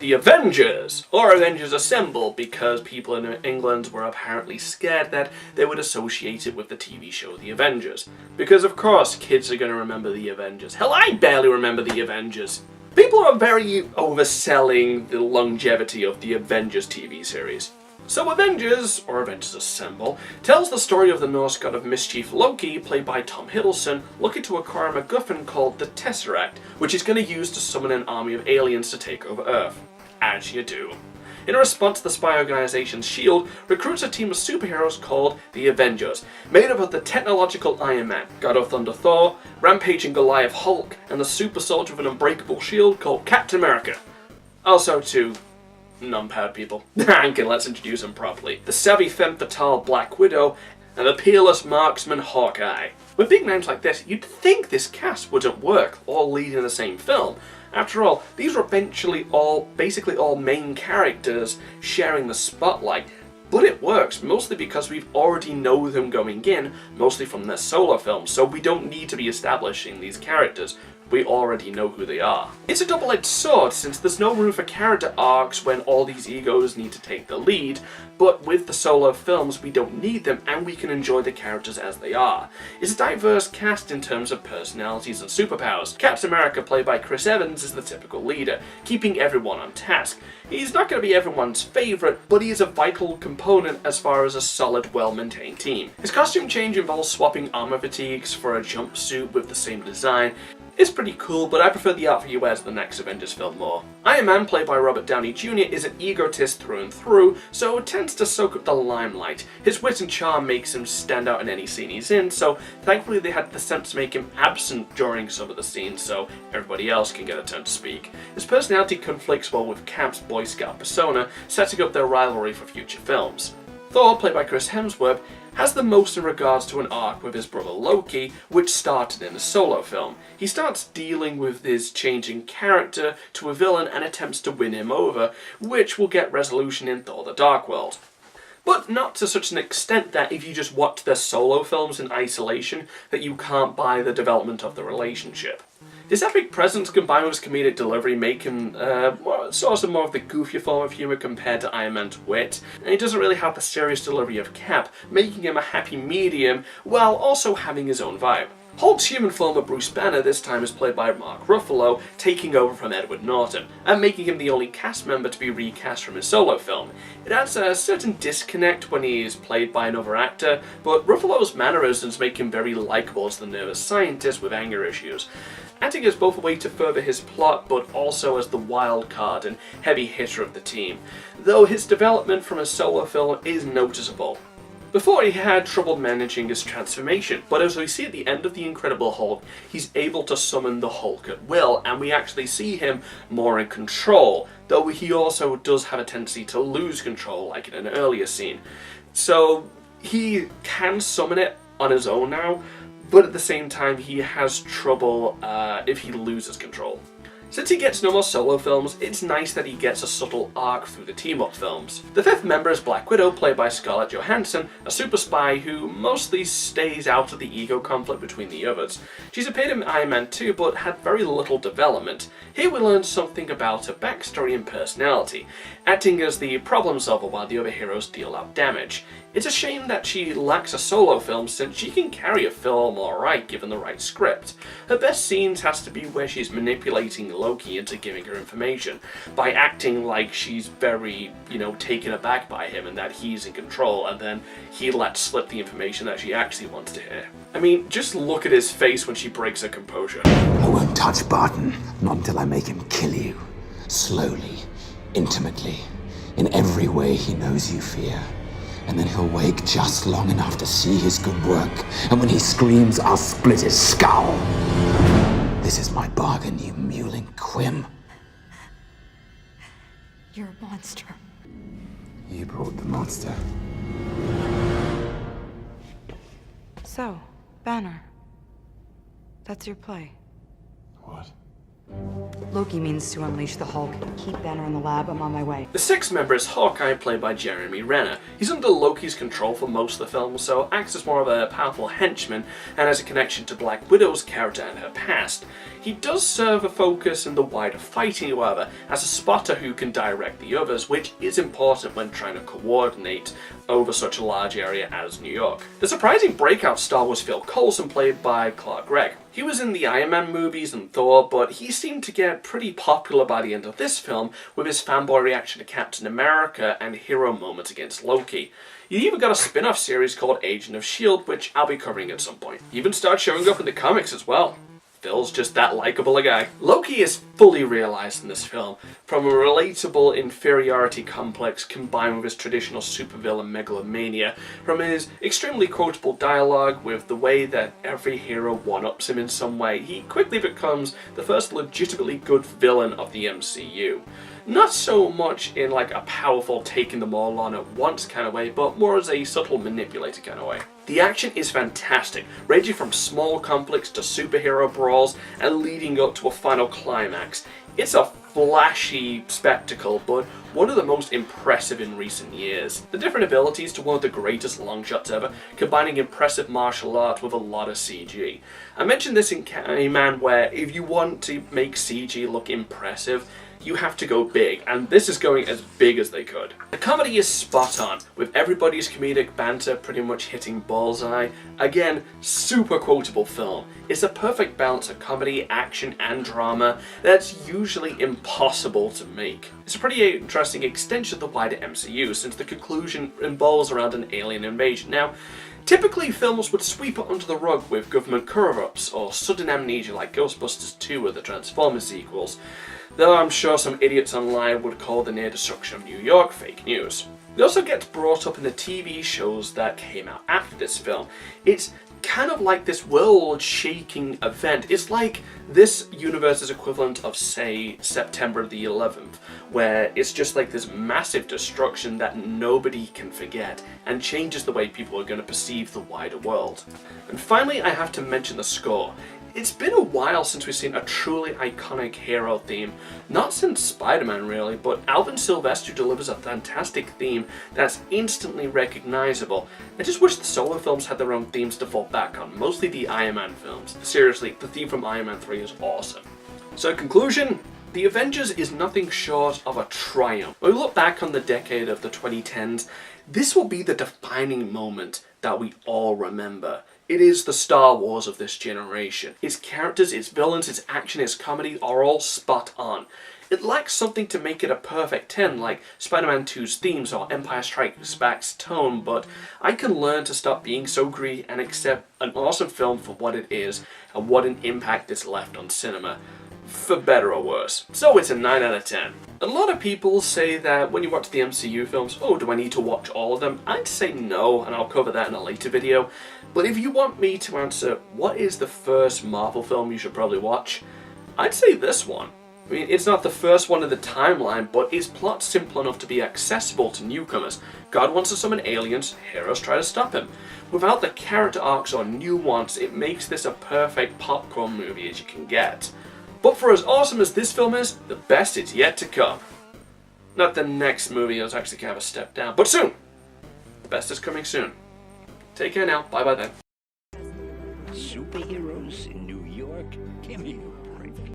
The Avengers, or Avengers Assemble, because people in England were apparently scared that they would associate it with the TV show The Avengers. Because of course kids are going to remember The Avengers. Hell, I barely remember The Avengers. People are very overselling the longevity of the Avengers TV series. So Avengers, or Avengers Assemble, tells the story of the Norse god of mischief Loki, played by Tom Hiddleston, looking to acquire a MacGuffin called the Tesseract, which he's going to use to summon an army of aliens to take over Earth. As you do. In response, the spy organization S.H.I.E.L.D. recruits a team of superheroes called the Avengers, made up of the technological Iron Man, God of Thunder Thor, rampaging Goliath Hulk, and the super soldier with an unbreakable shield called Captain America. Also two non-powered people. Okay, let's introduce them properly. The savvy femme fatale Black Widow, and the peerless marksman Hawkeye. With big names like this, you'd think this cast wouldn't work, all lead in the same film. After all, these are basically all main characters sharing the spotlight. But it works, mostly because we already know them going in, mostly from their solo films, so we don't need to be establishing these characters. We already know who they are. It's a double-edged sword, since there's no room for character arcs when all these egos need to take the lead, but with the solo films we don't need them and we can enjoy the characters as they are. It's a diverse cast in terms of personalities and superpowers. Captain America, played by Chris Evans, is the typical leader, keeping everyone on task. He's not going to be everyone's favourite, but he is a vital component as far as a solid, well-maintained team. His costume change involves swapping armor fatigues for a jumpsuit with the same design. It's pretty cool, but I prefer the outfit he wears in the next Avengers film more. Iron Man, played by Robert Downey Jr., is an egotist through and through, so tends to soak up the limelight. His wit and charm makes him stand out in any scene he's in, so thankfully they had the sense to make him absent during some of the scenes so everybody else can get a turn to speak. His personality conflicts well with Cap's Boy Scout persona, setting up their rivalry for future films. Thor, played by Chris Hemsworth, has the most in regards to an arc with his brother Loki, which started in a solo film. He starts dealing with his changing character to a villain and attempts to win him over, which will get resolution in Thor: The Dark World. But not to such an extent that if you just watch their solo films in isolation, that you can't buy the development of the relationship. His epic presence combined with his comedic delivery make him more of the goofier form of humour compared to Iron Man's wit, and he doesn't really have the serious delivery of Cap, making him a happy medium while also having his own vibe. Hulk's human form of Bruce Banner this time is played by Mark Ruffalo, taking over from Edward Norton, and making him the only cast member to be recast from his solo film. It adds a certain disconnect when he is played by another actor, but Ruffalo's mannerisms make him very likeable as the nervous scientist with anger issues, acting as both a way to further his plot but also as the wild card and heavy hitter of the team, though his development from a solo film is noticeable. Before, he had trouble managing his transformation, but as we see at the end of The Incredible Hulk, he's able to summon the Hulk at will, and we actually see him more in control, though he also does have a tendency to lose control, like in an earlier scene. So he can summon it on his own now, but at the same time he has trouble if he loses control. Since he gets no more solo films, it's nice that he gets a subtle arc through the team-up films. The fifth member is Black Widow, played by Scarlett Johansson, a super spy who mostly stays out of the ego conflict between the others. She's appeared in Iron Man 2, but had very little development. Here we learn something about her backstory and personality, acting as the problem solver while the other heroes deal out damage. It's a shame that she lacks a solo film since she can carry a film alright given the right script. Her best scenes has to be where she's manipulating Loki into giving her information, by acting like she's very, taken aback by him and that he's in control, and then he lets slip the information that she actually wants to hear. I mean, just look at his face when she breaks her composure. I won't touch Barton, not until I make him kill you. Slowly, intimately, in every way he knows you fear. And then he'll wake just long enough to see his good work, and when he screams, I'll split his skull. This is my bargain, you mewling quim. You're a monster. You brought the monster. So, Banner. That's your play. What? Loki means to unleash the Hulk. Keep Banner in the lab, I'm on my way. The sixth member is Hawkeye, played by Jeremy Renner. He's under Loki's control for most of the film, so acts as more of a powerful henchman and has a connection to Black Widow's character and her past. He does serve a focus in the wider fighting, however, as a spotter who can direct the others, which is important when trying to coordinate over such a large area as New York. The surprising breakout star was Phil Coleson, played by Clark Gregg. He was in the Iron Man movies and Thor, but he seemed to get pretty popular by the end of this film with his fanboy reaction to Captain America and hero moments against Loki. You even got a spin-off series called Agent of S.H.I.E.L.D., which I'll be covering at some point. He even started showing up in the comics as well. Phil's just that likeable a guy. Loki is fully realised in this film, from a relatable inferiority complex combined with his traditional supervillain megalomania, from his extremely quotable dialogue with the way that every hero one-ups him in some way. He quickly becomes the first legitimately good villain of the MCU. Not so much in like a powerful taking them all on at once kind of way, but more as a subtle manipulator kind of way. The action is fantastic, ranging from small conflicts to superhero brawls and leading up to a final climax. It's a flashy spectacle, but one of the most impressive in recent years. The different abilities to one of the greatest long shots ever, combining impressive martial arts with a lot of CG. I mentioned this in K-Man, where if you want to make CG look impressive, you have to go big, and this is going as big as they could. The comedy is spot on, with everybody's comedic banter pretty much hitting bullseye. Again, super quotable film. It's a perfect balance of comedy, action, and drama that's usually impossible to make. It's a pretty interesting extension of the wider MCU, since the conclusion revolves around an alien invasion. Now, typically, films would sweep it under the rug with government cover-ups or sudden amnesia like Ghostbusters 2 or the Transformers sequels, though I'm sure some idiots online would call the near destruction of New York fake news. It also gets brought up in the TV shows that came out after this film. It's kind of like this world-shaking event. It's like this universe's equivalent of, say, September the 11th, where it's just like this massive destruction that nobody can forget and changes the way people are going to perceive the wider world. And finally, I have to mention the score. It's been a while since we've seen a truly iconic hero theme. Not since Spider-Man really, but Alvin Silvestri delivers a fantastic theme that's instantly recognizable. I just wish the solo films had their own themes to fall back on, mostly the Iron Man films. Seriously, the theme from Iron Man 3 is awesome. So in conclusion, The Avengers is nothing short of a triumph. When we look back on the decade of the 2010s, this will be the defining moment that we all remember. It is the Star Wars of this generation. Its characters, its villains, its action, its comedy are all spot on. It lacks something to make it a perfect 10, like Spider-Man 2's themes or Empire Strikes Back's tone, but I can learn to stop being so greedy and accept an awesome film for what it is and what an impact it's left on cinema, for better or worse. So it's a 9 out of 10. A lot of people say that when you watch the MCU films, oh, do I need to watch all of them? I'd say no, and I'll cover that in a later video. But if you want me to answer what is the first Marvel film you should probably watch, I'd say this one. I mean, it's not the first one in the timeline, but its plot's simple enough to be accessible to newcomers. God wants to summon aliens, heroes try to stop him. Without the character arcs or nuance, it makes this a perfect popcorn movie as you can get. But for as awesome as this film is, the best is yet to come. Not the next movie, it was actually kind of a step down, but soon! The best is coming soon. Take care now, bye bye then. Superhero